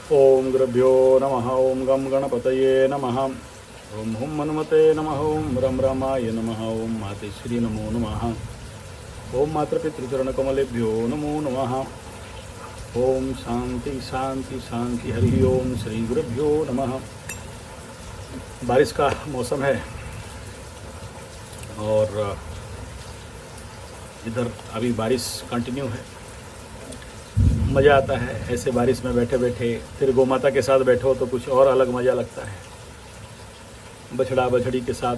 ओम गुरुभ्यो नमः। ओम गम गणपतये नमः। ओम हुम हनुमते नमः। ओम रम रमाय नमः। ओम मातेश्वरी नमो नमः। ओम मातृपितृचरणकमलेभ्यो नमो नमः। ओम शांति शांति शांति। हरि ओम श्री गुरुभ्यो नमः। बारिश का मौसम है और इधर अभी बारिश कंटिन्यू है। मज़ा आता है ऐसे बारिश में बैठे बैठे। फिर गौ माता के साथ बैठो तो कुछ और अलग मज़ा लगता है, बछड़ा बछड़ी के साथ।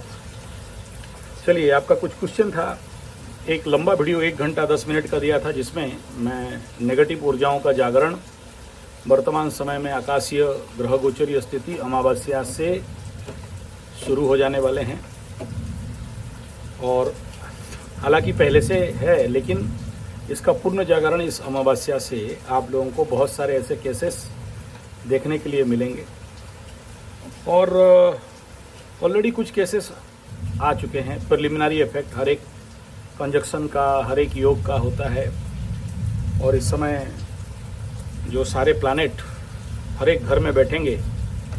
चलिए, आपका कुछ क्वेश्चन था। एक लंबा वीडियो 1 घंटा 10 मिनट का दिया था, जिसमें मैं नेगेटिव ऊर्जाओं का जागरण, वर्तमान समय में आकाशीय ग्रह गोचरीय स्थिति अमावस्या से शुरू हो जाने वाले हैं। और हालांकि पहले से है, लेकिन इसका पूर्ण जागरण इस अमावस्या से आप लोगों को बहुत सारे ऐसे केसेस देखने के लिए मिलेंगे। और ऑलरेडी कुछ केसेस आ चुके हैं। प्रिलिमिनरी इफेक्ट हर एक कंजक्शन का, हर एक योग का होता है। और इस समय जो सारे प्लैनेट हर एक घर में बैठेंगे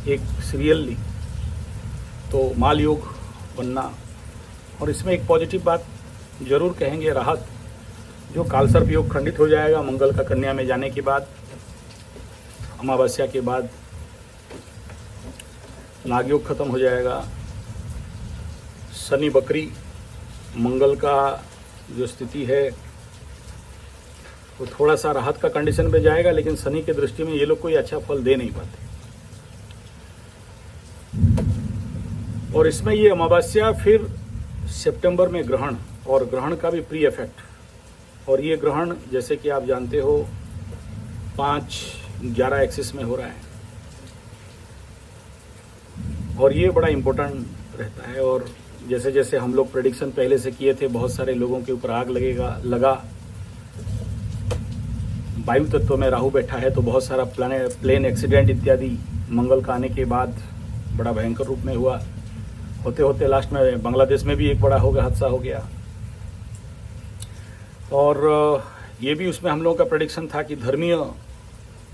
एक सीरियली, तो माल योग बनना। और इसमें एक पॉजिटिव बात जरूर कहेंगे, राहत। जो कालसर्प योग खंडित हो जाएगा मंगल का कन्या में जाने के बाद, अमावस्या के बाद नाग योग खत्म हो जाएगा। शनि बकरी मंगल का जो स्थिति है वो थोड़ा सा राहत का कंडीशन पे जाएगा, लेकिन शनि के दृष्टि में ये लोग कोई अच्छा फल दे नहीं पाते। और इसमें ये अमावस्या, फिर सितंबर में ग्रहण, और ग्रहण का भी प्री इफेक्ट। और ये ग्रहण जैसे कि आप जानते हो 5-11 एक्सिस में हो रहा है, और ये बड़ा इम्पोर्टेंट रहता है। और जैसे जैसे हम लोग प्रेडिक्शन पहले से किए थे, बहुत सारे लोगों के ऊपर आग लगा। वायु तत्व में राहु बैठा है, तो बहुत सारा प्लेन एक्सीडेंट इत्यादि मंगल का आने के बाद बड़ा भयंकर रूप में हुआ। होते होते लास्ट में बांग्लादेश में भी एक बड़ा हादसा हो गया। और ये भी उसमें हम लोगों का प्रेडिक्शन था कि धर्मीय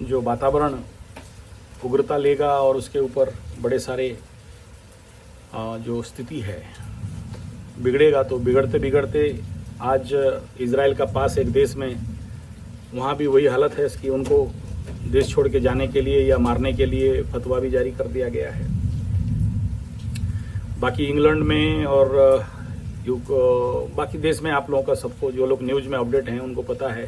जो वातावरण उग्रता लेगा, और उसके ऊपर बड़े सारे जो स्थिति है बिगड़ेगा। तो बिगड़ते बिगड़ते आज इजराइल का पास एक देश में, वहाँ भी वही हालत है कि उनको देश छोड़ के जाने के लिए या मारने के लिए फतवा भी जारी कर दिया गया है। बाकी इंग्लैंड में और बाकी देश में आप लोगों का, सबको जो लोग न्यूज़ में अपडेट हैं उनको पता है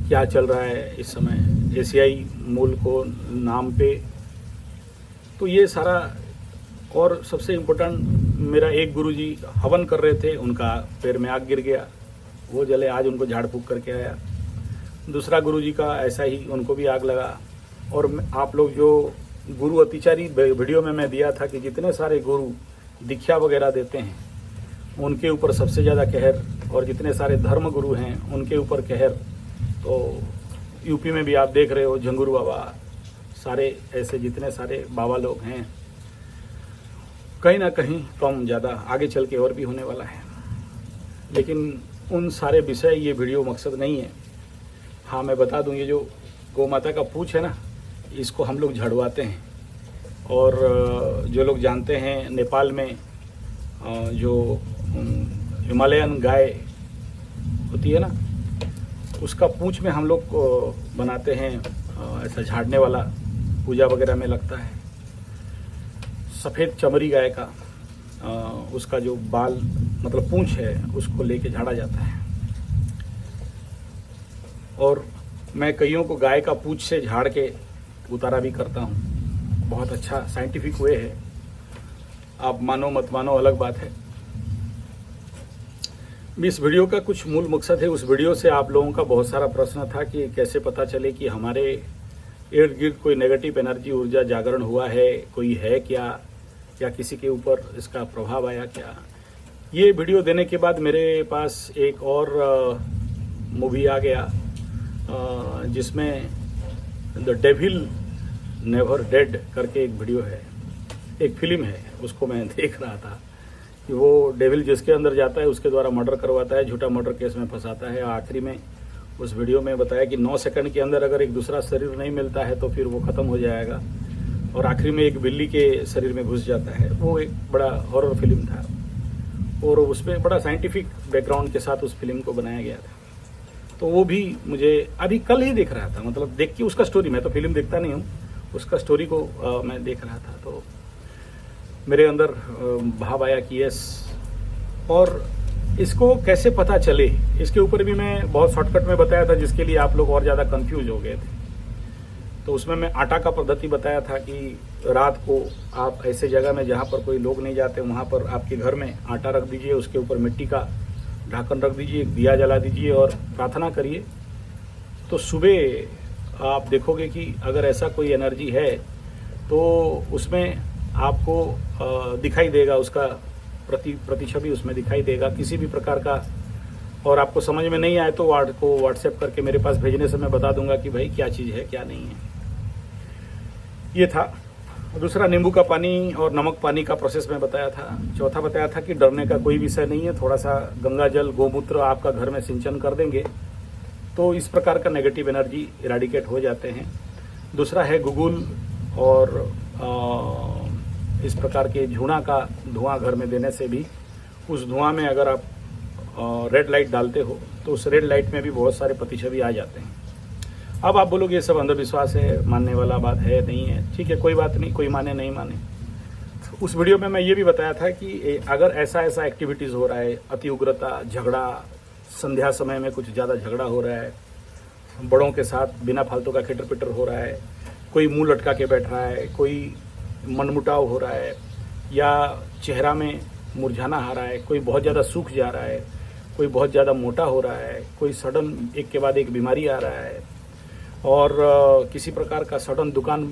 क्या चल रहा है इस समय एशियाई मूल को नाम पे। तो ये सारा। और सबसे इम्पोर्टेंट, मेरा एक गुरुजी हवन कर रहे थे, उनका पैर में आग गिर गया, वो जले। आज उनको झाड़ फूक करके आया। दूसरा गुरुजी का ऐसा ही, उनको भी आग लगा। और आप लोग जो गुरु अतिचारी वीडियो में मैं दिया था कि जितने सारे गुरु दीक्षा वगैरह देते हैं उनके ऊपर सबसे ज़्यादा कहर, और जितने सारे धर्म गुरु हैं उनके ऊपर कहर। तो यूपी में भी आप देख रहे हो, झंगुर बाबा, सारे ऐसे जितने सारे बाबा लोग हैं, कहीं ना कहीं कम ज़्यादा आगे चल के और भी होने वाला है। लेकिन उन सारे विषय ये वीडियो मकसद नहीं है। हाँ, मैं बता दूं, ये जो गौ माता का पूँछ है ना, इसको हम लोग झड़वाते हैं। और जो लोग जानते हैं, नेपाल में जो हिमालयन गाय होती है ना, उसका पूँछ में हम लोग बनाते हैं ऐसा झाड़ने वाला, पूजा वगैरह में लगता है। सफ़ेद चमड़ी गाय का उसका जो बाल मतलब पूँछ है, उसको लेके झाड़ा जाता है। और मैं कईयों को गाय का पूँछ से झाड़ के उतारा भी करता हूँ। बहुत अच्छा साइंटिफिक वे है। आप मानो मत मानो, अलग बात है। इस वीडियो का कुछ मूल मकसद है, उस वीडियो से आप लोगों का बहुत सारा प्रश्न था कि कैसे पता चले कि हमारे इर्द गिर्द कोई नेगेटिव एनर्जी ऊर्जा जागरण हुआ है, कोई है क्या, या किसी के ऊपर इसका प्रभाव आया क्या। ये वीडियो देने के बाद मेरे पास एक और मूवी आ गया, जिसमें द डेविल नेवर डेड करके एक वीडियो है, एक फिल्म है। उसको मैं देख रहा था कि वो डेविल जिसके अंदर जाता है उसके द्वारा मर्डर करवाता है, झूठा मर्डर केस में फंसाता है, आखिरी में उस वीडियो में बताया कि 9 सेकंड के अंदर अगर एक दूसरा शरीर नहीं मिलता है तो फिर वो ख़त्म हो जाएगा, और आखिरी में एक बिल्ली के शरीर में घुस जाता है। वो एक बड़ा हॉरर फिल्म था और उसमें बड़ा साइंटिफिक बैकग्राउंड के साथ उस फिल्म को बनाया गया था। तो वो भी मुझे अभी कल ही देख रहा था, मतलब देख के उसका स्टोरी, मैं तो फिल्म देखता नहीं हूँ, उसका स्टोरी को मैं देख रहा था तो मेरे अंदर भाव आया कि यस। और इसको कैसे पता चले, इसके ऊपर भी मैं बहुत शॉर्टकट में बताया था, जिसके लिए आप लोग और ज़्यादा कंफ्यूज हो गए थे। तो उसमें मैं आटा का पद्धति बताया था कि रात को आप ऐसे जगह में जहाँ पर कोई लोग नहीं जाते वहाँ पर आपके घर में आटा रख दीजिए, उसके ऊपर मिट्टी का ढक्कन रख दीजिए, एक दिया जला दीजिए और प्रार्थना करिए। तो सुबह आप देखोगे कि अगर ऐसा कोई एनर्जी है तो उसमें आपको दिखाई देगा, उसका प्रतिछवि उसमें दिखाई देगा किसी भी प्रकार का। और आपको समझ में नहीं आए तो को व्हाट्सएप करके मेरे पास भेजने से मैं बता दूंगा कि भाई क्या चीज़ है क्या नहीं है। ये था। दूसरा, नींबू का पानी और नमक पानी का प्रोसेस में बताया था। चौथा बताया था कि डरने का कोई विषय नहीं है, थोड़ा सा गंगा जल गोमूत्र आपका घर में सिंचन कर देंगे तो इस प्रकार का नेगेटिव एनर्जी इराडिकेट हो जाते हैं। दूसरा है गुगुल और इस प्रकार के झूना का धुआं घर में देने से भी, उस धुआं में अगर आप रेड लाइट डालते हो तो उस रेड लाइट में भी बहुत सारे प्रतिछवि आ जाते हैं। अब आप बोलोगे ये सब अंधविश्वास है, मानने वाला बात है नहीं है, ठीक है, कोई बात नहीं, कोई माने नहीं माने। उस वीडियो में मैं ये भी बताया था कि अगर ऐसा एक्टिविटीज़ हो रहा है, अति उग्रता, झगड़ा, संध्या समय में कुछ ज़्यादा झगड़ा हो रहा है, बड़ों के साथ बिना फालतू का खिटर पिटर हो रहा है, कोई मुंह लटका के बैठ रहा है, कोई मनमुटाव हो रहा है, या चेहरा में मुरझाना आ रहा है, कोई बहुत ज़्यादा सूख जा रहा है, कोई बहुत ज़्यादा मोटा हो रहा है, कोई सडन एक के बाद एक बीमारी आ रहा है, और किसी प्रकार का सडन दुकान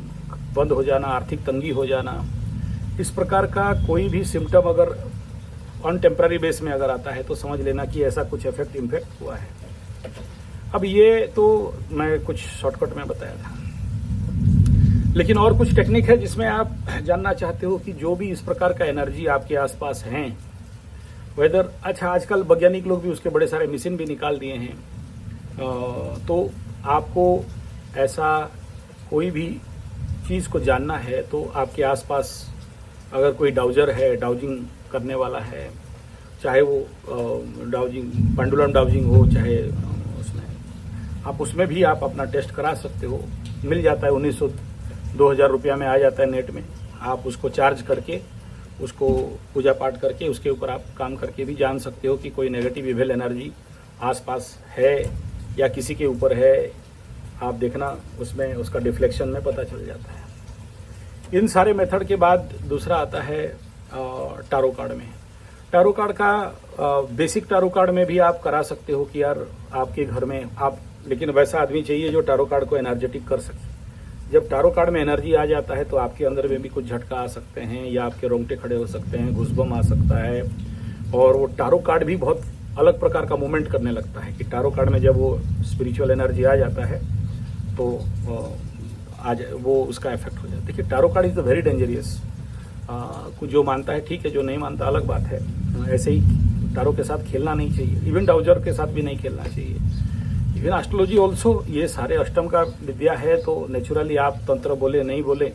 बंद हो जाना, आर्थिक तंगी हो जाना, इस प्रकार का कोई भी सिम्टम अगर ऑन टेम्पररी बेस में अगर आता है तो समझ लेना कि ऐसा कुछ इम्फेक्ट हुआ है। अब ये तो मैं कुछ शॉर्टकट में बताया था, लेकिन और कुछ टेक्निक है जिसमें आप जानना चाहते हो कि जो भी इस प्रकार का एनर्जी आपके आसपास हैं, वेदर, अच्छा आजकल वैज्ञानिक लोग भी उसके बड़े सारे मशीन भी निकाल दिए हैं। तो आपको ऐसा कोई भी चीज़ को जानना है तो आपके आसपास अगर कोई डाउजर है, डाउजिंग करने वाला है, चाहे वो पेंडुलम डाउजिंग हो, चाहे उसमें आप उसमें भी आप अपना टेस्ट करा सकते हो। मिल जाता है 1900-2000 रुपया में आ जाता है नेट में। आप उसको चार्ज करके, उसको पूजा पाठ करके, उसके ऊपर आप काम करके भी जान सकते हो कि कोई नेगेटिव इविल एनर्जी आसपास है या किसी के ऊपर है। आप देखना उसमें उसका डिफ्लेक्शन में पता चल जाता है। इन सारे मेथड के बाद दूसरा आता है टारो कार्ड में। टारो कार्ड का बेसिक टारो कार्ड में भी आप करा सकते हो कि यार आपके घर में आप, लेकिन वैसा आदमी चाहिए जो टारो कार्ड को एनर्जेटिक कर सके। जब टारो कार्ड में एनर्जी आ जाता है तो आपके अंदर में भी कुछ झटका आ सकते हैं, या आपके रोंगटे खड़े हो सकते हैं, घुसबम आ सकता है, और वो टारो कार्ड भी बहुत अलग प्रकार का मूवमेंट करने लगता है कि टारो कार्ड में जब वो स्पिरिचुअल एनर्जी आ जाता है तो आज वो उसका इफेक्ट हो जाता है। देखिए, tarot card is the very dangerous. कुछ जो मानता है ठीक है, जो नहीं मानता अलग बात है। ऐसे ही टारो के साथ खेलना नहीं चाहिए, इवन डाउजर के साथ भी नहीं खेलना चाहिए, इवन एस्ट्रोलॉजी ऑल्सो। ये सारे अष्टम का विद्या है तो नेचुरली आप तंत्र बोले नहीं बोले,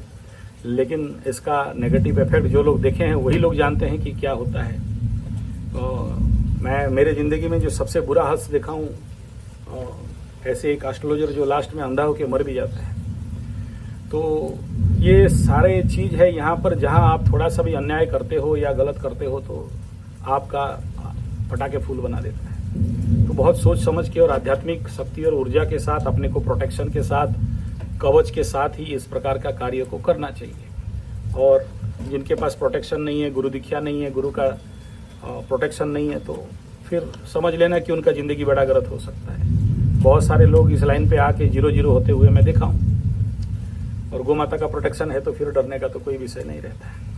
लेकिन इसका नेगेटिव इफेक्ट जो लोग देखे हैं वही लोग जानते हैं कि क्या होता है। मैं मेरे ज़िंदगी में जो सबसे बुरा हंस देखा हूँ, ऐसे एक एस्ट्रोलॉजर जो लास्ट में अंधा होकर मर भी जाता है। तो ये सारे चीज़ है यहाँ पर, जहाँ आप थोड़ा सा भी अन्याय करते हो या गलत करते हो तो आपका पटाखे फूल बना देता है। तो बहुत सोच समझ के और आध्यात्मिक शक्ति और ऊर्जा के साथ, अपने को प्रोटेक्शन के साथ, कवच के साथ ही इस प्रकार का कार्य को करना चाहिए। और जिनके पास प्रोटेक्शन नहीं है, गुरु दीक्षा नहीं है, गुरु का प्रोटेक्शन नहीं है, तो फिर समझ लेना कि उनका ज़िंदगी बड़ा गलत हो सकता है। बहुत सारे लोग इस लाइन पे आके 0-0 होते हुए मैं देखा हूँ। और गौ माता का प्रोटेक्शन है तो फिर डरने का तो कोई विषय नहीं रहता है।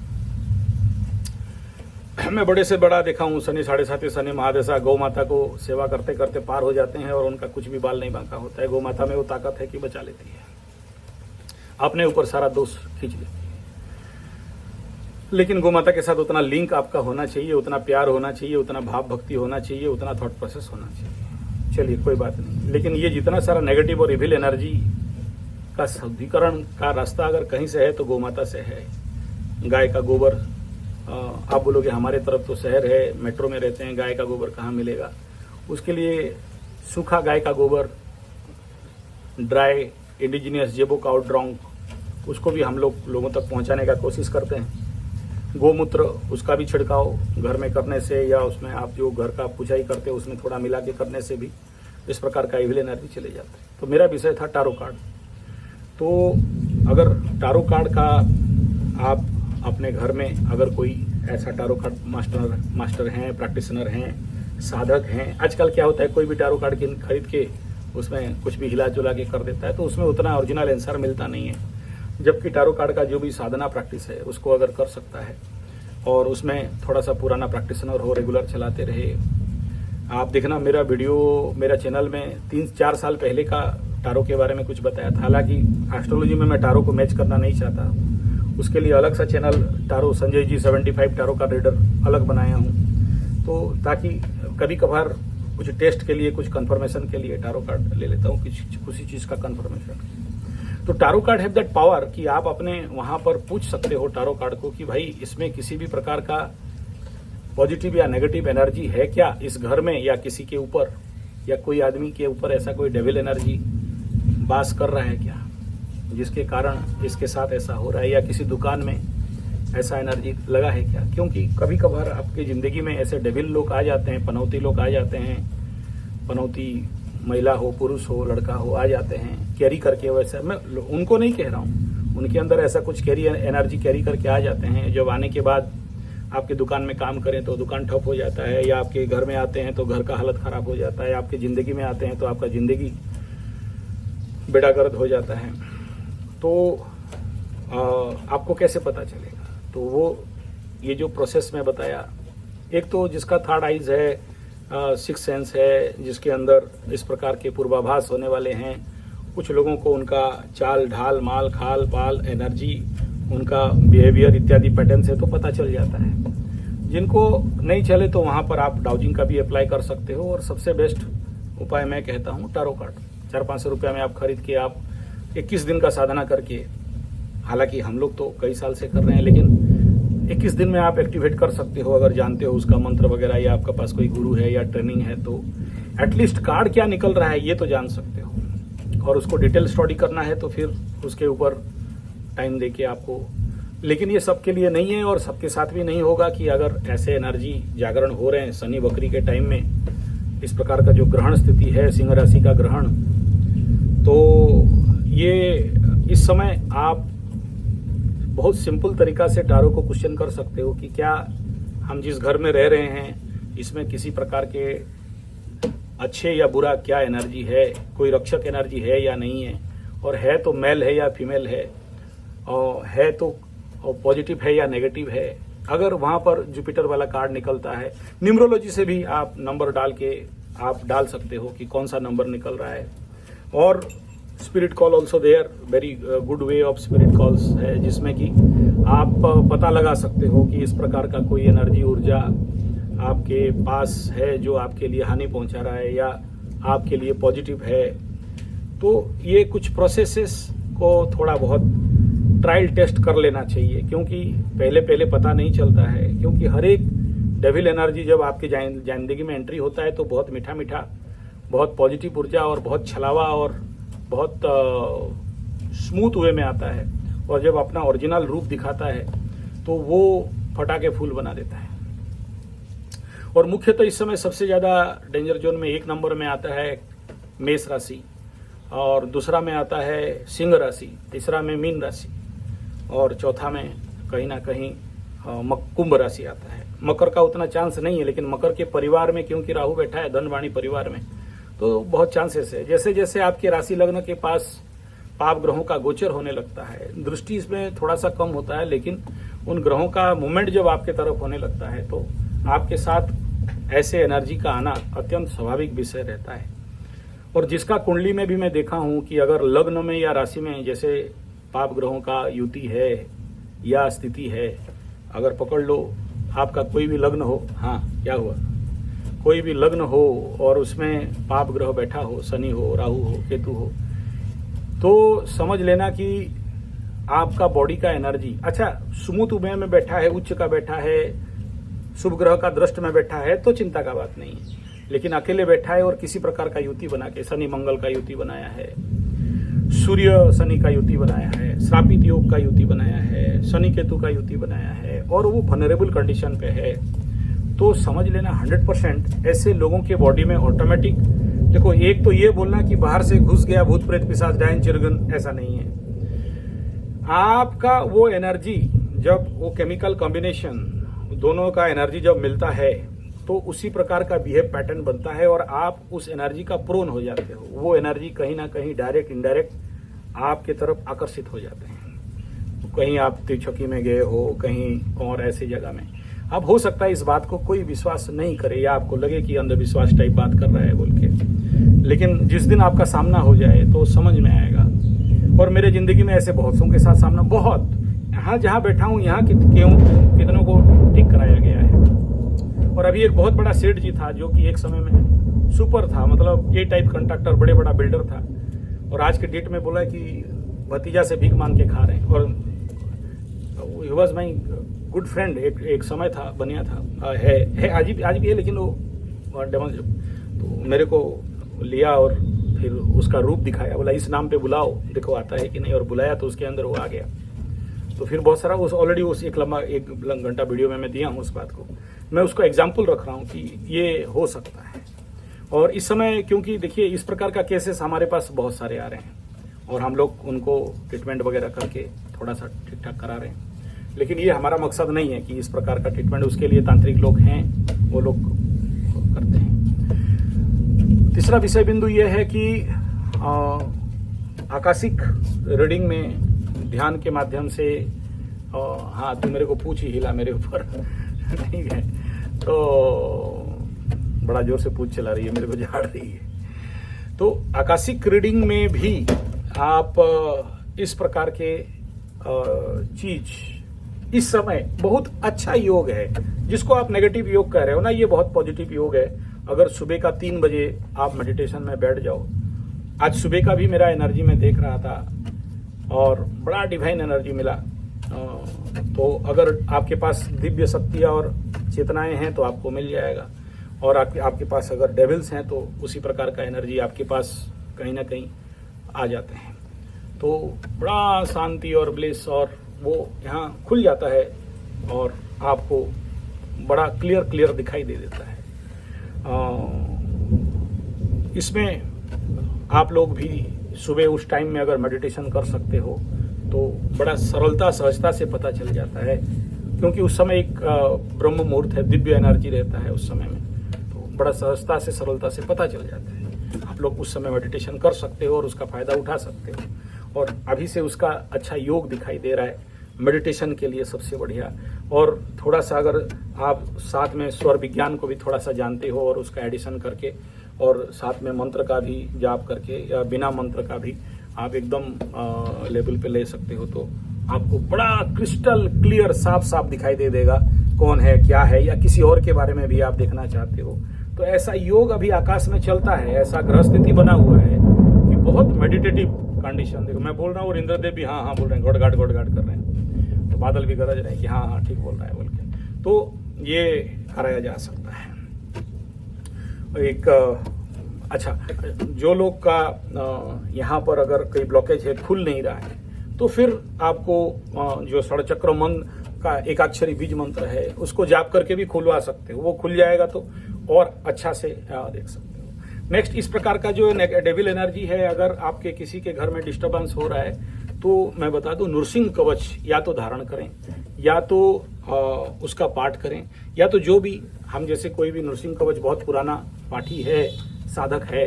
मैं बड़े से बड़ा देखा हूँ, शनि 7.5 शनि महादशा, गौ माता को सेवा करते करते पार हो जाते हैं और उनका कुछ भी बाल नहीं बांका होता है। गौ माता में वो ताकत है कि बचा लेती है, अपने ऊपर सारा दोष खींच लेती है। लेकिन गौ माता के साथ उतना लिंक आपका होना चाहिए, उतना प्यार होना चाहिए, उतना भाव भक्ति होना चाहिए, उतना थॉट प्रोसेस होना चाहिए। चलिए कोई बात नहीं, लेकिन ये जितना सारा नेगेटिव और इविल एनर्जी का शुद्धिकरण का रास्ता अगर कहीं से है तो गौमाता से है। गाय का गोबर, आप बोलोगे हमारे तरफ तो शहर है, मेट्रो में रहते हैं, गाय का गोबर कहाँ मिलेगा। उसके लिए सूखा गाय का गोबर, ड्राई इंडिजिनियस जेबो काउ ड्रॉन्ग, उसको भी हम लोगों तक पहुंचाने का कोशिश करते हैं। गोमूत्र, उसका भी छिड़काव घर में करने से या उसमें आप जो घर का पुछाई करते हो उसमें थोड़ा मिला के करने से भी इस प्रकार का इविल एनर्जी चले जाते हैं। तो मेरा विषय था टारो कार्ड। तो अगर टारो कार्ड का आप अपने घर में अगर कोई ऐसा टारो कार्ड मास्टर हैं, प्रैक्टिशनर हैं, साधक हैं, आजकल क्या होता है कोई भी टारो कार्ड खरीद के उसमें कुछ भी हिला जुला के कर देता है, तो उसमें उतना ओरिजिनल आंसर मिलता नहीं है। जबकि टारो कार्ड का जो भी साधना प्रैक्टिस है उसको अगर कर सकता है और उसमें थोड़ा सा पुराना प्रैक्टिशनर हो, रेगुलर चलाते रहे। आप देखना मेरा वीडियो मेरा चैनल में 3-4 साल पहले का टारो के बारे में कुछ बताया था। हालांकि एस्ट्रोलॉजी में मैं टारो को मैच करना नहीं चाहता, उसके लिए अलग सा channel tarot Sanjay ji 75 tarot का रीडर अलग बनाया हूँ, तो ताकि कभी कभार कुछ टेस्ट के लिए, कुछ कंफर्मेशन के लिए टारो कार्ड ले लेता हूँ, किसी चीज़ का कंफर्मेशन। तो tarot card have that power कि आप अपने वहां पर पूछ सकते हो टारो कार्ड को कि भाई इसमें किसी भी प्रकार का पॉजिटिव या नेगेटिव एनर्जी है क्या इस घर में, या किसी के ऊपर या कोई आदमी के ऊपर ऐसा कोई डेविल एनर्जी वास कर रहा है क्या, जिसके कारण इसके साथ ऐसा हो रहा है, या किसी दुकान में ऐसा एनर्जी लगा है क्या। क्योंकि कभी कभार आपकी जिंदगी में ऐसे डेविल लोग आ जाते हैं, पनौती लोग आ जाते हैं, पनौती महिला हो, पुरुष हो, लड़का हो, आ जाते हैं कैरी करके। वैसे मैं उनको नहीं कह रहा हूँ, उनके अंदर ऐसा कुछ एनर्जी कैरी करके आ जाते हैं। जब आने के बाद आपके दुकान में काम करें तो दुकान ठप हो जाता है, या आपके घर में आते हैं तो घर का हालत खराब हो जाता है, आपकी ज़िंदगी में आते हैं तो आपका ज़िंदगी बेड़ागर्द हो जाता है। तो आपको कैसे पता चलेगा? तो वो ये जो प्रोसेस मैं बताया, एक तो जिसका थर्ड आइज है, 6 सेंस है, जिसके अंदर इस प्रकार के पूर्वाभास होने वाले हैं। कुछ लोगों को उनका चाल ढाल, माल खाल पाल, एनर्जी, उनका बिहेवियर इत्यादि पैटर्न से तो पता चल जाता है। जिनको नहीं चले तो वहाँ पर आप डाउजिंग का भी अप्लाई कर सकते हो। और सबसे बेस्ट उपाय मैं कहता हूँ टारो कार्ड। 400-500 रुपये में आप खरीद के आप 21 दिन का साधना करके, हालांकि हम लोग तो कई साल से कर रहे हैं, लेकिन 21 दिन में आप एक्टिवेट कर सकते हो अगर जानते हो उसका मंत्र वगैरह, या आपके पास कोई गुरु है या ट्रेनिंग है, तो एटलीस्ट कार्ड क्या निकल रहा है ये तो जान सकते हो। और उसको डिटेल स्टडी करना है तो फिर उसके ऊपर टाइम देके आपको, लेकिन ये सबके लिए नहीं है और सबके साथ भी नहीं होगा कि अगर ऐसे एनर्जी जागरण हो रहे हैं शनि वक्री के टाइम में, इस प्रकार का जो ग्रहण स्थिति है, सिंह राशि का ग्रहण, तो ये इस समय आप बहुत सिंपल तरीका से टारो को क्वेश्चन कर सकते हो कि क्या हम जिस घर में रह रहे हैं इसमें किसी प्रकार के अच्छे या बुरा क्या एनर्जी है, कोई रक्षक एनर्जी है या नहीं है, और है तो मेल है या फीमेल है, और है तो पॉजिटिव है या नेगेटिव है। अगर वहाँ पर जुपिटर वाला कार्ड निकलता है, न्यूमरोलॉजी से भी आप नंबर डाल के आप डाल सकते हो कि कौन सा नंबर निकल रहा है। और spirit call also there, very good way of spirit calls है, जिसमें कि आप पता लगा सकते हो कि इस प्रकार का कोई एनर्जी ऊर्जा आपके पास है जो आपके लिए हानि पहुंचा रहा है या आपके लिए पॉजिटिव है। तो ये कुछ प्रोसेसेस को थोड़ा बहुत ट्रायल टेस्ट कर लेना चाहिए, क्योंकि पहले पहले पता नहीं चलता है। क्योंकि हर एक डेविल एनर्जी जब आपकी जिंदगी में एंट्री होता है तो बहुत मीठा मीठा, बहुत पॉजिटिव ऊर्जा और बहुत छलावा और बहुत स्मूथ वे में आता है, और जब अपना ओरिजिनल रूप दिखाता है तो वो फटाके फूल बना देता है। और मुख्यतः इस समय सबसे ज़्यादा डेंजर जोन में 1 नंबर में आता है मेष राशि, और दूसरा में आता है सिंह राशि, तीसरा में मीन राशि, और चौथा में कहीं ना कहीं कुंभ राशि आता है। मकर का उतना चांस नहीं है, लेकिन मकर के परिवार में क्योंकि राहु बैठा है धनवाणी परिवार में, तो बहुत चांसेस है। जैसे जैसे आपके राशि लग्न के पास पाप ग्रहों का गोचर होने लगता है, दृष्टि इसमें थोड़ा सा कम होता है, लेकिन उन ग्रहों का मूवमेंट जब आपके तरफ होने लगता है तो आपके साथ ऐसे एनर्जी का आना अत्यंत स्वाभाविक विषय रहता है। और जिसका कुंडली में भी मैं देखा हूं कि अगर लग्न में या राशि में जैसे पाप ग्रहों का युति है या स्थिति है, अगर पकड़ लो आपका कोई भी लग्न हो, हाँ क्या हुआ, कोई भी लग्न हो और उसमें पाप ग्रह बैठा हो, शनि हो, राहु हो, केतु हो, तो समझ लेना कि आपका बॉडी का एनर्जी, अच्छा सुमुत उभय में बैठा है, उच्च का बैठा है, शुभ ग्रह का दृष्ट में बैठा है तो चिंता का बात नहीं है। लेकिन अकेले बैठा है और किसी प्रकार का युति बना के, शनि मंगल का युति बनाया है, सूर्य शनि का युति बनाया है, श्रापित योग का युति बनाया है, शनि केतु का युति बनाया है और वो वनरेबल कंडीशन पे है, तो समझ लेना 100% ऐसे लोगों के बॉडी में ऑटोमेटिक, देखो एक तो ये बोलना कि बाहर से घुस गया भूत प्रेत पिशाच डायन चिरगन, ऐसा नहीं है। आपका वो एनर्जी जब वो केमिकल कॉम्बिनेशन दोनों का एनर्जी जब मिलता है तो उसी प्रकार का बिहेव पैटर्न बनता है और आप उस एनर्जी का प्रोन हो जाते हो। वो एनर्जी कहीं ना कहीं डायरेक्ट इनडायरेक्ट आपके तरफ आकर्षित हो जाते हैं। कहीं आप त्रिछकी में गए हो, कहीं और ऐसी जगह में, अब हो सकता है इस बात को कोई विश्वास नहीं करे या आपको लगे कि अंधविश्वास टाइप बात कर रहा है बोल के, लेकिन जिस दिन आपका सामना हो जाए तो समझ में आएगा। और मेरे जिंदगी में ऐसे बहुतों के साथ सामना, बहुत, यहाँ जहाँ बैठा हूँ यहाँ कितनों को ठीक कराया गया है। और अभी एक बहुत बड़ा सेठ जी था जो कि एक समय में सुपर था, मतलब ए टाइप कंट्रैक्टर, बड़े बड़ा बिल्डर था, और आज के डेट में बोला कि भतीजा से भीख मांग के खा रहे हैं। और he was my good friend, एक समय था, बनिया था, है आज भी है, लेकिन वो तो मेरे को लिया और फिर उसका रूप दिखाया, बोला इस नाम पे बुलाओ, देखो आता है कि नहीं, और बुलाया तो उसके अंदर वो आ गया। तो फिर बहुत सारा उस ऑलरेडी उस एक घंटा वीडियो में मैं दिया हूँ उस बात को, मैं उसको एग्जाम्पल रख रहा हूँ कि ये हो सकता है। और इस समय क्योंकि देखिए इस प्रकार का केसेस हमारे पास बहुत सारे आ रहे हैं और हम लोग उनको ट्रीटमेंट वगैरह करके थोड़ा सा ठीक ठाक करा रहे हैं, लेकिन ये हमारा मकसद नहीं है कि इस प्रकार का ट्रीटमेंट, उसके लिए तांत्रिक लोग हैं, वो लोग करते हैं। तीसरा विषय बिंदु ये है कि आकाशिक रीडिंग में ध्यान के माध्यम से, हाँ तू मेरे को पूछ ही हिला मेरे ऊपर ठीक है, तो बड़ा जोर से पूछ चला रही है, मेरे को झाड़ रही है। तो आकाशिक रीडिंग में भी आप इस प्रकार के चीज, इस समय बहुत अच्छा योग है, जिसको आप नेगेटिव योग कह रहे हो ना, ये बहुत पॉजिटिव योग है। अगर सुबह का 3 बजे आप मेडिटेशन में बैठ जाओ, आज सुबह का भी मेरा एनर्जी में देख रहा था और बड़ा डिवाइन एनर्जी मिला। तो अगर आपके पास दिव्य शक्तियाँ और चेतनाएं हैं तो आपको मिल जाएगा, और आपके पास अगर डेविल्स हैं तो उसी प्रकार का एनर्जी आपके पास कहीं ना कहीं आ जाते हैं। तो बड़ा शांति और ब्लिस और वो यहाँ खुल जाता है और आपको बड़ा क्लियर दिखाई दे देता है। इसमें आप लोग भी सुबह उस टाइम में अगर मेडिटेशन कर सकते हो तो बड़ा सरलता सहजता से पता चल जाता है, क्योंकि उस समय एक ब्रह्म मुहूर्त है, दिव्य एनर्जी रहता है उस समय में, तो बड़ा सहजता से सरलता से पता चल जाता है। आप लोग उस समय मेडिटेशन कर सकते हो और उसका फायदा उठा सकते हो, और अभी से उसका अच्छा योग दिखाई दे रहा है मेडिटेशन के लिए सबसे बढ़िया। और थोड़ा सा अगर आप साथ में स्वर विज्ञान को भी थोड़ा सा जानते हो और उसका एडिशन करके और साथ में मंत्र का भी जाप करके या बिना मंत्र का भी आप एकदम लेवल पे ले सकते हो, तो आपको बड़ा क्रिस्टल क्लियर साफ दिखाई दे देगा कौन है क्या है, या किसी और के बारे में भी आप देखना चाहते हो तो ऐसा योग अभी आकाश में चलता है, ऐसा ग्रह स्थिति बना हुआ है कि बहुत मेडिटेटिव कंडीशन। देखो मैं बोल रहा हूँ और इंद्रदेव भी हाँ बोल रहे हैं, घोड़घाट कर रहे हैं, तो बादल भी गरज रहे हैं कि हाँ ठीक बोल रहा है बोल के, तो ये कराया जा सकता है। एक अच्छा, जो लोग का यहाँ पर अगर कोई ब्लॉकेज है, खुल नहीं रहा है, तो फिर आपको जो षड़चक्र मन का एकाक्षरी बीज मंत्र है उसको जाप करके भी खुलवा सकते हो, वो खुल जाएगा तो और अच्छा से देख सकते हो। नेक्स्ट, इस प्रकार का जो डेविल एनर्जी है, अगर आपके किसी के घर में डिस्टर्बेंस हो रहा है तो मैं बता दूं, नृसिंह कवच या तो धारण करें या तो उसका पाठ करें, या तो जो भी हम जैसे कोई भी नृसिंह कवच बहुत पुराना पाठी है, साधक है,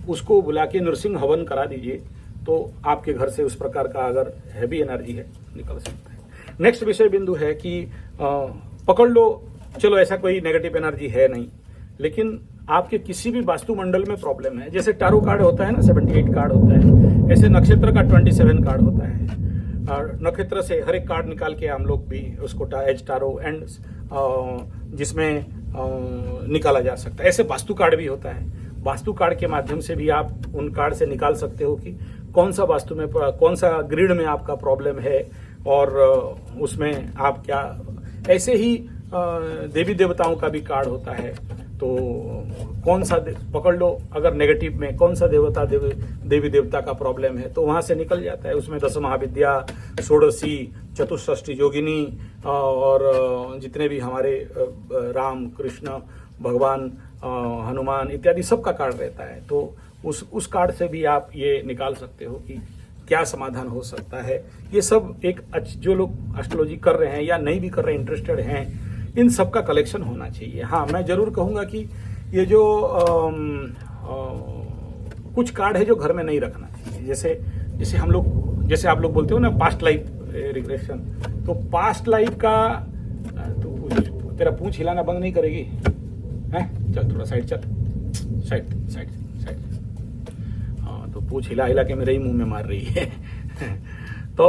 उसको बुला के नृसिंह हवन करा दीजिए, तो आपके घर से उस प्रकार का अगर हैवी एनर्जी है निकल सकता है। नेक्स्ट विषय बिंदु है कि पकड़ लो, चलो ऐसा कोई नेगेटिव एनर्जी है नहीं, लेकिन आपके किसी भी वास्तुमंडल में प्रॉब्लम है, जैसे टारो कार्ड होता है ना, 78 कार्ड होता है, ऐसे नक्षत्र का 27 कार्ड होता है, और नक्षत्र से हर एक कार्ड निकाल के हम लोग भी उसको एज टारो एंड जिसमें निकाला जा सकता है। ऐसे वास्तु कार्ड भी होता है, वास्तु कार्ड के माध्यम से भी आप उन कार्ड से निकाल सकते हो कि कौन सा वास्तु में, कौन सा ग्रिड में आपका प्रॉब्लम है और उसमें आप क्या। ऐसे ही देवी देवताओं का भी कार्ड होता है, तो कौन सा पकड़ लो, अगर नेगेटिव में कौन सा देवी देवता का प्रॉब्लम है तो वहां से निकल जाता है। उसमें 10 महाविद्या, षोडशी, चतुष्षष्ठी योगिनी और जितने भी हमारे राम, कृष्ण, भगवान, हनुमान इत्यादि सबका कार्ड रहता है। तो उस कार्ड से भी आप ये निकाल सकते हो कि क्या समाधान हो सकता है। ये सब एक जो लोग एस्ट्रोलॉजी कर रहे हैं या नहीं भी कर रहे हैं, इंटरेस्टेड हैं, इन सब का कलेक्शन होना चाहिए। हाँ, मैं जरूर कहूँगा कि ये जो कुछ कार्ड है जो घर में नहीं रखना चाहिए। जैसे हम लोग, जैसे आप लोग बोलते हो ना पास्ट लाइफ रिग्रेशन, तो पास्ट लाइफ का तो तेरा पूंछ हिलाना बंद नहीं करेगी हैं? चल थोड़ा साइड चल, साइड। हाँ, तो पूंछ हिला के मेरे ही मुंह में मार रही है। तो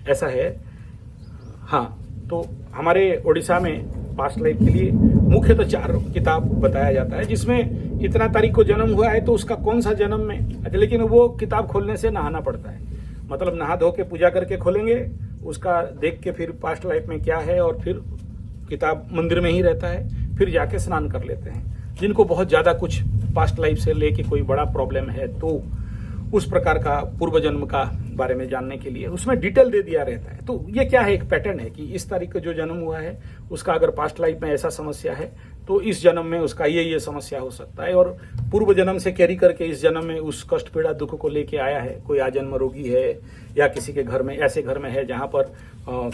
ऐसा है। हाँ, तो हमारे उड़ीसा में पास्ट लाइफ के लिए मुख्य तो 4 किताब बताया जाता है, जिसमें इतना तारीख को जन्म हुआ है तो उसका कौन सा जन्म में, लेकिन वो किताब खोलने से नहाना पड़ता है। मतलब नहा धो के पूजा करके खोलेंगे, उसका देख के फिर पास्ट लाइफ में क्या है, और फिर किताब मंदिर में ही रहता है, फिर जाके स्नान कर लेते हैं। जिनको बहुत ज़्यादा कुछ पास्ट लाइफ से लेके कोई बड़ा प्रॉब्लम है तो उस प्रकार का पूर्व जन्म का बारे में जानने के लिए उसमें डिटेल दे दिया रहता है। तो ये क्या है, एक पैटर्न है कि इस तारीख को जो जन्म हुआ है उसका अगर पास्ट लाइफ में ऐसा समस्या है तो इस जन्म में उसका ये समस्या हो सकता है, और पूर्व जन्म से कैरी करके इस जन्म में उस कष्ट पीड़ा दुख को लेके आया है। कोई आजन्म रोगी है या किसी के घर में, ऐसे घर में है जहाँ पर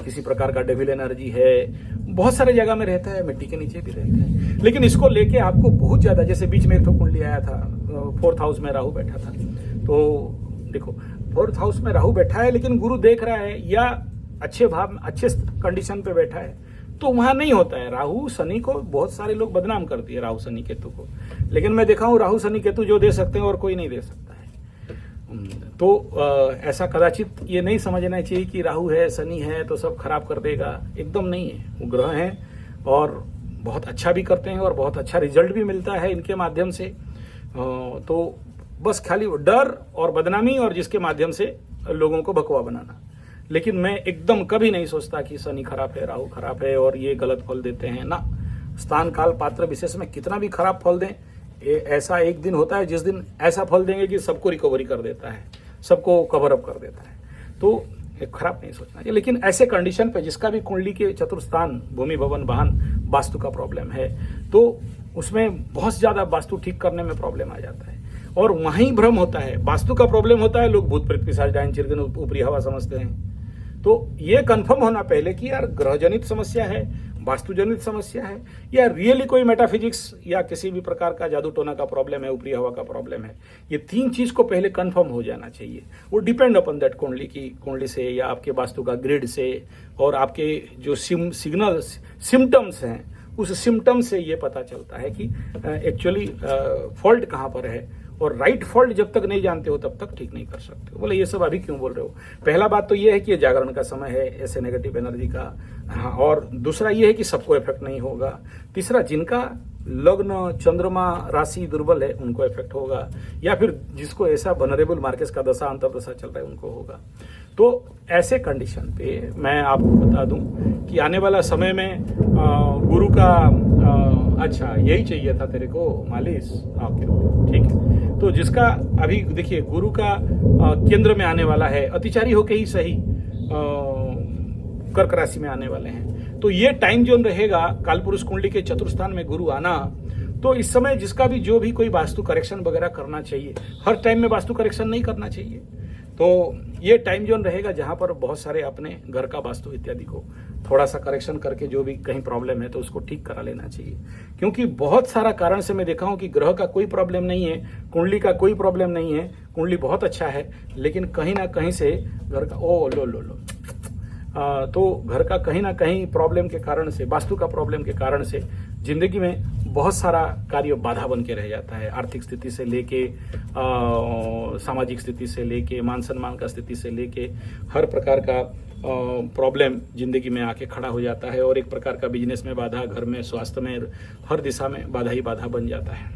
किसी प्रकार का डेविल एनर्जी है, बहुत सारे जगह में रहता है, मिट्टी के नीचे भी रहता है। लेकिन इसको लेके आपको बहुत ज्यादा, जैसे बीच में एक तो कुंडली आया था, 4th हाउस में राहु बैठा था, तो देखो 4th हाउस में राहु बैठा है लेकिन गुरु देख रहा है या अच्छे भाव में, अच्छे कंडीशन पे बैठा है, तो वहां नहीं होता है। राहु शनि को बहुत सारे लोग बदनाम करती है, राहु शनि केतु को, लेकिन मैं देखा हूं राहु शनि केतु जो दे सकते हैं और कोई नहीं दे सकता है। तो ऐसा कदाचित ये नहीं समझना चाहिए कि राहु है, शनि है तो सब खराब कर देगा, एकदम नहीं है। वो ग्रह हैं और बहुत अच्छा भी करते हैं और बहुत अच्छा रिजल्ट भी मिलता है इनके माध्यम से। तो बस खाली डर और बदनामी और जिसके माध्यम से लोगों को भगवा बनाना। लेकिन मैं एकदम कभी नहीं सोचता कि शनि खराब है, राहु खराब है और ये गलत फल देते हैं ना। स्थान काल पात्र विशेष में कितना भी खराब फल दें, ऐसा एक दिन होता है जिस दिन ऐसा फल देंगे कि सबको रिकवरी कर देता है, सबको कवर अप कर देता है। तो खराब नहीं सोचना चाहिए। लेकिन ऐसे कंडीशन पे जिसका भी कुंडली के चतुर्स्थान, भूमि, भवन, वाहन, वास्तु का प्रॉब्लम है, तो उसमें बहुत ज्यादा वास्तु ठीक करने में प्रॉब्लम आ जाता है और वहीं भ्रम होता है। वास्तु का प्रॉब्लम होता है, लोग भूत प्रेत पिशाच डायन चिरगन ऊपरी हवा समझते हैं। तो ये कंफर्म होना पहले कि यार ग्रह जनित समस्या है, वास्तु जनित समस्या है, या रियली कोई मेटाफिजिक्स या किसी भी प्रकार का जादू टोना का प्रॉब्लम है, ऊपरी हवा का प्रॉब्लम है। ये 3 चीज को पहले कंफर्म हो जाना चाहिए। वो डिपेंड अपन दैट कुंडली की, कुंडली से या आपके वास्तु का ग्रिड से और आपके जो सिग्नल सिम्टम्स हैं, उस सिम्टम से ये पता चलता है कि एक्चुअली फॉल्ट कहाँ पर है। और राइट फॉल्ट जब तक नहीं जानते हो तब तक ठीक नहीं कर सकते हो। बोले ये सब अभी क्यों बोल रहे हो? पहला बात तो ये है कि ये जागरण का समय है ऐसे नेगेटिव एनर्जी का। हाँ, और दूसरा ये है कि सबको इफेक्ट नहीं होगा। तीसरा, जिनका लग्न, चंद्रमा, राशि दुर्बल है उनको इफेक्ट होगा, या फिर जिसको ऐसा वनरेबल मार्केट का दशा अंतर्दशा चल रहा है उनको होगा। तो ऐसे कंडीशन पे मैं आपको बता दूं कि आने वाला समय में गुरु का अच्छा यही चाहिए था तेरे को मालिश, ओके ठीक है। तो जिसका अभी देखिए गुरु का केंद्र में आने वाला है, अतिचारी होके ही सही कर्क राशि में आने वाले हैं। तो ये टाइम जोन रहेगा कालपुरुष कुंडली के चतुर्थस्थान में गुरु आना। तो इस समय जिसका भी जो भी कोई वास्तु करेक्शन वगैरह करना चाहिए, हर टाइम में वास्तु करेक्शन नहीं करना चाहिए। तो ये टाइम जोन रहेगा जहां पर बहुत सारे अपने घर का वास्तु इत्यादि को थोड़ा सा करेक्शन करके जो भी कहीं प्रॉब्लम है तो उसको ठीक करा लेना चाहिए। क्योंकि बहुत सारा कारण से मैं देखा हूं कि ग्रह का कोई प्रॉब्लम नहीं है, कुंडली का कोई प्रॉब्लम नहीं है, कुंडली बहुत अच्छा है, लेकिन कहीं ना कहीं से घर का तो घर का कहीं ना कहीं प्रॉब्लम के कारण से, वास्तु का प्रॉब्लम के कारण से जिंदगी में बहुत सारा कार्य बाधा बन के रह जाता है। आर्थिक स्थिति से लेके सामाजिक स्थिति से लेके मान सम्मान का स्थिति से लेके हर प्रकार का प्रॉब्लम जिंदगी में आके खड़ा हो जाता है और एक प्रकार का बिजनेस में बाधा, घर में, स्वास्थ्य में, हर दिशा में बाधा ही बाधा बन जाता है।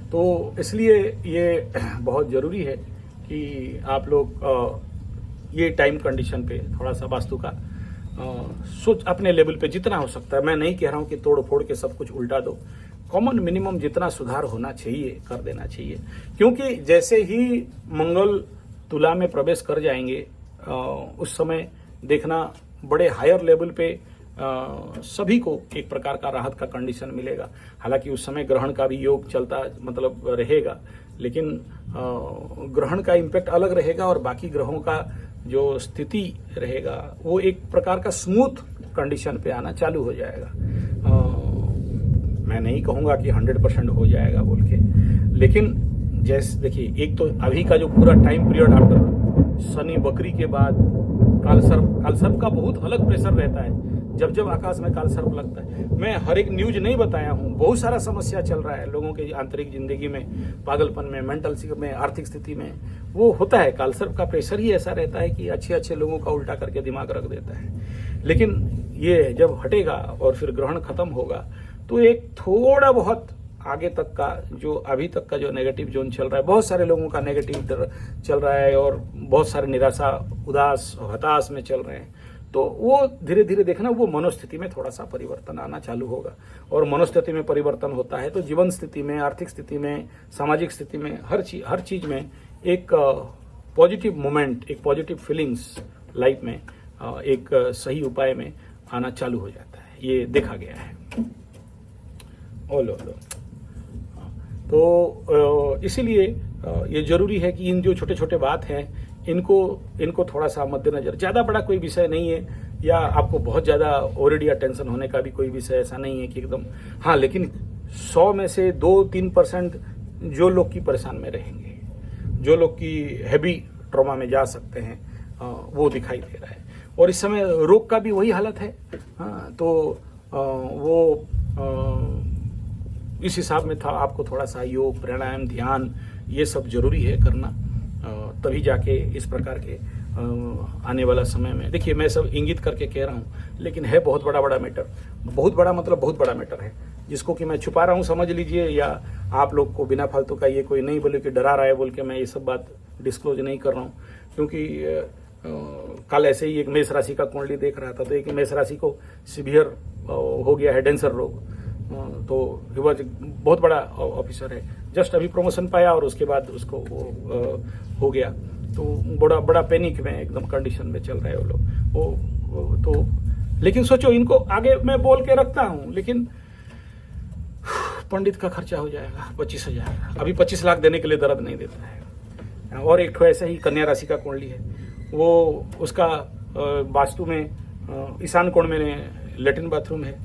तो इसलिए ये बहुत ज़रूरी है कि आप लोग ये टाइम कंडीशन पे थोड़ा सा वास्तु का सोच अपने लेवल पे जितना हो सकता है। मैं नहीं कह रहा हूँ कि तोड़ फोड़ के सब कुछ उल्टा दो, कॉमन मिनिमम जितना सुधार होना चाहिए कर देना चाहिए, क्योंकि जैसे ही मंगल तुला में प्रवेश कर जाएंगे उस समय देखना बड़े हायर लेवल पे सभी को एक प्रकार का राहत का कंडीशन मिलेगा। हालांकि उस समय ग्रहण का भी योग चलता मतलब रहेगा, लेकिन ग्रहण का इम्पैक्ट अलग रहेगा और बाकी ग्रहों का जो स्थिति रहेगा वो एक प्रकार का स्मूथ कंडीशन पे आना चालू हो जाएगा। मैं नहीं कहूँगा कि 100% हो जाएगा बोल के, लेकिन जैसे देखिए, एक तो अभी का जो पूरा टाइम पीरियड आफ्टर शनि बकरी के बाद कालसर्प का बहुत अलग प्रेशर रहता है। जब जब आकाश में कालसर्प लगता है, मैं हर एक न्यूज नहीं बताया हूँ, बहुत सारा समस्या चल रहा है लोगों की आंतरिक जिंदगी में, पागलपन में, मेंटल में, आर्थिक स्थिति में, वो होता है। कालसर्प का प्रेशर ही ऐसा रहता है कि अच्छे अच्छे लोगों का उल्टा करके दिमाग रख देता है। लेकिन ये जब हटेगा और फिर ग्रहण खत्म होगा तो एक थोड़ा बहुत आगे तक का जो अभी तक का जो नेगेटिव जोन चल रहा है, बहुत सारे लोगों का नेगेटिव चल रहा है और बहुत सारे निराशा, उदास, हताश में चल रहे हैं, तो वो धीरे धीरे देखना वो मनोस्थिति में थोड़ा सा परिवर्तन आना चालू होगा। और मनोस्थिति में परिवर्तन होता है तो जीवन स्थिति में, आर्थिक स्थिति में, सामाजिक स्थिति में, हर चीज में एक पॉजिटिव मोमेंट, एक पॉजिटिव फीलिंग्स लाइफ में एक सही उपाय में आना चालू हो जाता है। ये देखा गया है। ओलो तो इसीलिए ये जरूरी है कि इन जो छोटे छोटे बात हैं इनको थोड़ा सा मद्देनजर, ज़्यादा बड़ा कोई विषय नहीं है या आपको बहुत ज़्यादा ऑलरेडी टेंशन होने का भी कोई विषय ऐसा नहीं है कि एकदम, हाँ, लेकिन 100 में से 2-3% जो लोग की परेशान में रहेंगे, जो लोग की हैवी ट्रॉमा में जा सकते हैं, वो दिखाई दे रहा है। और इस समय रोग का भी वही हालत है। हाँ, तो वो इस हिसाब में था आपको थोड़ा सा योग, प्राणायाम, ध्यान ये सब जरूरी है करना, तभी जाके इस प्रकार के आने वाला समय में, देखिए मैं सब इंगित करके कह रहा हूँ, लेकिन है बहुत बड़ा मैटर, बहुत बड़ा मतलब बहुत बड़ा मैटर है, जिसको कि मैं छुपा रहा हूँ समझ लीजिए, या आप लोग को बिना फालतू का ये कोई नहीं बोले कि डरा रहा है बोल के मैं ये सब बात डिस्क्लोज नहीं कर रहा हूँ। क्योंकि कल ऐसे ही एक मेष राशि का कुंडली देख रहा था, तो एक मेष राशि को सीवियर हो गया है डेंसर रोग, तो वह बहुत बड़ा ऑफिसर है, जस्ट अभी प्रमोशन पाया और उसके बाद उसको वो हो गया, तो बड़ा पैनिक में एकदम कंडीशन में चल रहे हैं वो लोग। तो लेकिन सोचो, इनको आगे मैं बोल के रखता हूँ, लेकिन पंडित का खर्चा हो जाएगा 25,000, अभी 25 लाख देने के लिए दर्द नहीं देता है। और एक ऐसे ही कन्या राशि का कुंडली है, वो उसका वास्तु में ईशान कोण में लेट्रिन बाथरूम है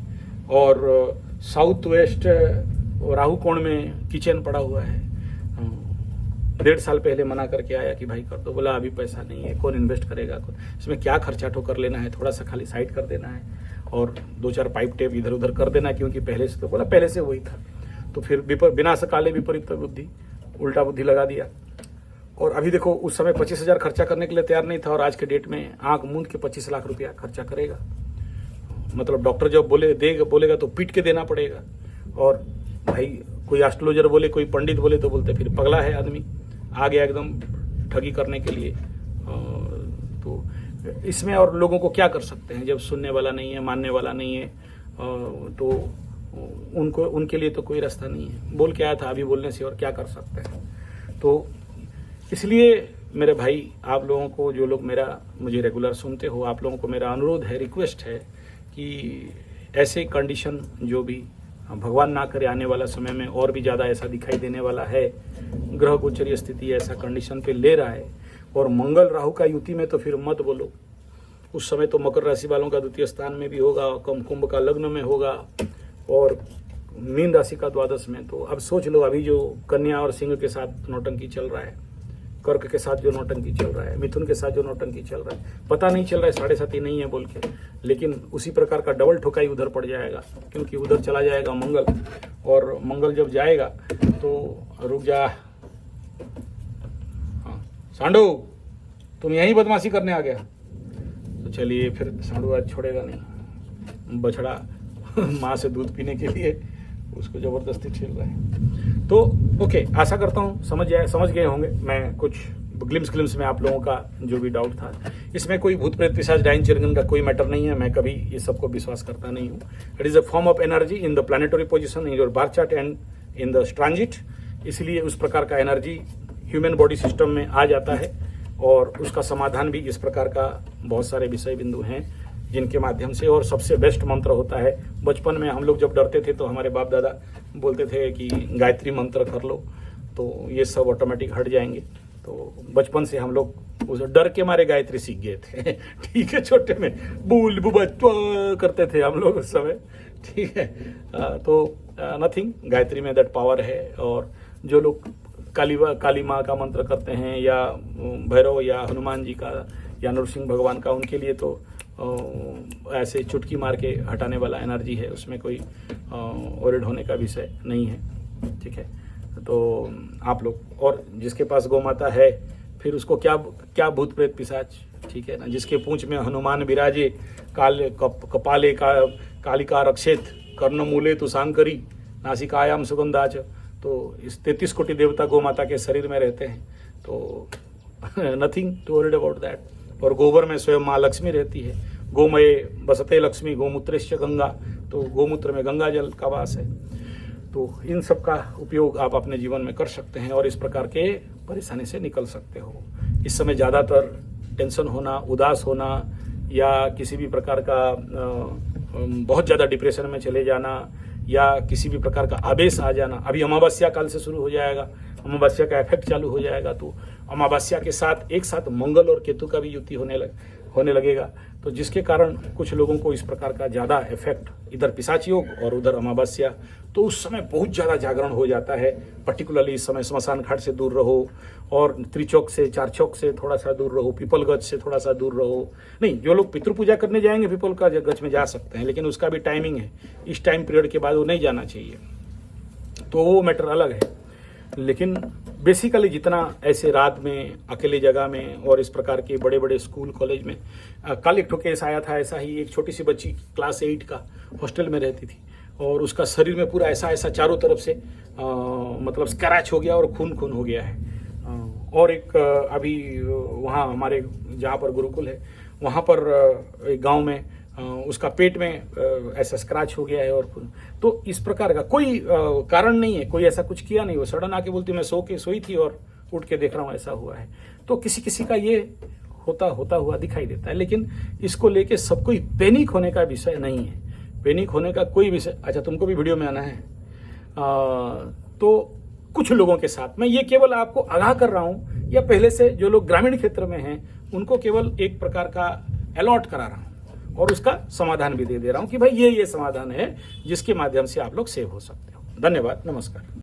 और साउथ वेस्ट राहु कोण में किचन पड़ा हुआ है। 1.5 साल पहले मना करके आया कि भाई कर दो, बोला अभी पैसा नहीं है, कौन इन्वेस्ट करेगा, इसमें क्या खर्चा ठोकर लेना है, थोड़ा सा खाली साइड कर देना है और 2-4 पाइप टेप इधर उधर कर देना, क्योंकि पहले से तो बोला पहले से वही था। तो फिर बिना सकाले विपरीत बुद्धि, उल्टा बुद्धि लगा दिया। और अभी देखो, उस समय 25,000 खर्चा करने के लिए तैयार नहीं था और आज के डेट में आंख मूंद के 25 लाख रुपया खर्चा करेगा। मतलब डॉक्टर जब बोलेगा तो पीट के देना पड़ेगा। और भाई कोई एस्ट्रोलॉजर बोले, कोई पंडित बोले तो बोलते फिर पगला है आदमी, आ गया एकदम ठगी करने के लिए। तो इसमें और लोगों को क्या कर सकते हैं जब सुनने वाला नहीं है, मानने वाला नहीं है, तो उनके लिए तो कोई रास्ता नहीं है। बोल के आया था, अभी बोलने से और क्या कर सकते हैं। तो इसलिए मेरे भाई, आप लोगों को, जो लोग मुझे रेगुलर सुनते हो, आप लोगों को मेरा अनुरोध है, रिक्वेस्ट है कि ऐसे कंडीशन जो भी भगवान ना करे आने वाला समय में और भी ज़्यादा ऐसा दिखाई देने वाला है, ग्रह गोचरीय स्थिति ऐसा कंडीशन पे ले रहा है, और मंगल राहु का युति में तो फिर मत बोलो। उस समय तो मकर राशि वालों का द्वितीय स्थान में भी होगा, कुंभ का लग्न में होगा और मीन राशि का द्वादश में। तो अब सोच लो, अभी जो कन्या और सिंह के साथ नौटंकी चल रहा है, कर्क के साथ जो नौटंकी चल रहा है, मिथुन के साथ जो नौटंकी चल रहा है, पता नहीं चल रहा है 7.5 नहीं है बोल के, लेकिन उसी प्रकार का डबल ठोकाई उधर पड़ जाएगा, क्योंकि उधर चला जाएगा मंगल, और मंगल जब जाएगा तो रुक जा, हाँ सांडू तुम यहीं बदमाशी करने आ गया, तो चलिए फिर सांडू आज छोड़ेगा नहीं, बछड़ा माँ से दूध पीने के लिए उसको जबरदस्ती ठेल रहा है। तो ओके, आशा करता हूँ समझ गए होंगे। मैं कुछ ग्लिम्स में आप लोगों का जो भी डाउट था, इसमें कोई भूत प्रेत पिशाच डायन चिरगन का कोई मैटर नहीं है, मैं कभी इस सबको विश्वास करता नहीं हूँ। It is a form of energy in the planetary position in your birth chart and in the transit, इसलिए उस प्रकार का एनर्जी ह्यूमन बॉडी सिस्टम में आ जाता है, और उसका समाधान भी इस प्रकार का बहुत सारे विषय बिंदु हैं जिनके माध्यम से। और सबसे बेस्ट मंत्र होता है, बचपन में हम लोग जब डरते थे तो हमारे बाप दादा बोलते थे कि गायत्री मंत्र कर लो तो ये सब ऑटोमेटिक हट जाएंगे, तो बचपन से हम लोग उस डर के मारे गायत्री सीख गए थे ठीक है, छोटे में बूल बुबा करते थे हम लोग उस समय, ठीक है। तो नथिंग, गायत्री में दैट पावर है। और जो लोग काली माँ का मंत्र करते हैं, या भैरव या हनुमान जी का या नरसिंह भगवान का, उनके लिए तो ऐसे चुटकी मार के हटाने वाला एनर्जी है, उसमें कोई ओरिड होने का विषय नहीं है, ठीक है। तो आप लोग, और जिसके पास गौ माता है फिर उसको क्या भूत प्रेत पिशाच, ठीक है ना, जिसके पूंछ में हनुमान विराजे, कपाले कालिका रक्षेत, कर्णमूले तुषांकरी, नासिकायाम सुगंधाच, तो इस 33 कोटि देवता गौ माता के शरीर में रहते हैं, तो nothing to worried about that. और गोबर में स्वयं माँ लक्ष्मी रहती है, गोमये बसते लक्ष्मी, गोमूत्रेश्च गंगा, तो गोमूत्र में गंगा जल का वास है। तो इन सब का उपयोग आप अपने जीवन में कर सकते हैं और इस प्रकार के परेशानी से निकल सकते हो। इस समय ज़्यादातर टेंशन होना, उदास होना, या किसी भी प्रकार का बहुत ज़्यादा डिप्रेशन में चले जाना, या किसी भी प्रकार का आवेश आ जाना, अभी अमावस्या काल से शुरू हो जाएगा, अमावस्या का इफेक्ट चालू हो जाएगा, तो अमावस्या के साथ एक साथ मंगल और केतु का भी युति होने लगेगा, तो जिसके कारण कुछ लोगों को इस प्रकार का ज़्यादा इफेक्ट, इधर पिशाच योग और उधर अमावस्या, तो उस समय बहुत ज़्यादा जागरण हो जाता है। पर्टिकुलरली इस समय स्मशान घाट से दूर रहो, और त्रिचौक से, चार चौक से थोड़ा सा दूर रहो, पीपल गछ से थोड़ा सा दूर रहो। नहीं, जो लोग पितृ पूजा करने जाएंगे पीपल का गछ में जा सकते हैं, लेकिन उसका भी टाइमिंग है, इस टाइम पीरियड के बाद वो नहीं जाना चाहिए, तो वो मैटर अलग है। लेकिन बेसिकली जितना ऐसे रात में अकेले जगह में और इस प्रकार के बड़े बड़े स्कूल कॉलेज में, कल एक ठो केस आया था ऐसा ही, एक छोटी सी बच्ची क्लास 8 का हॉस्टल में रहती थी, और उसका शरीर में पूरा ऐसा चारों तरफ से मतलब स्क्रैच हो गया और खून हो गया है। और एक अभी वहाँ हमारे जहाँ पर गुरुकुल है वहाँ पर एक गांव में उसका पेट में ऐसा स्क्रैच हो गया है, और तो इस प्रकार का कोई कारण नहीं है, कोई ऐसा कुछ किया नहीं, वो सडन आके बोलती मैं सोई थी और उठ के देख रहा हूँ ऐसा हुआ है। तो किसी का ये होता हुआ दिखाई देता है, लेकिन इसको लेके सब कोई पैनिक होने का विषय नहीं है, पैनिक होने का कोई विषय। अच्छा, तुमको भी वीडियो में आना है, तो कुछ लोगों के साथ मैं ये केवल आपको आगाह कर रहा हूँ, या पहले से जो लोग ग्रामीण क्षेत्र में हैं उनको केवल एक प्रकार का अलॉट करा रहा हूँ, और उसका समाधान भी दे रहा हूँ कि भाई ये समाधान है जिसके माध्यम से आप लोग सेव हो सकते हो। धन्यवाद, नमस्कार।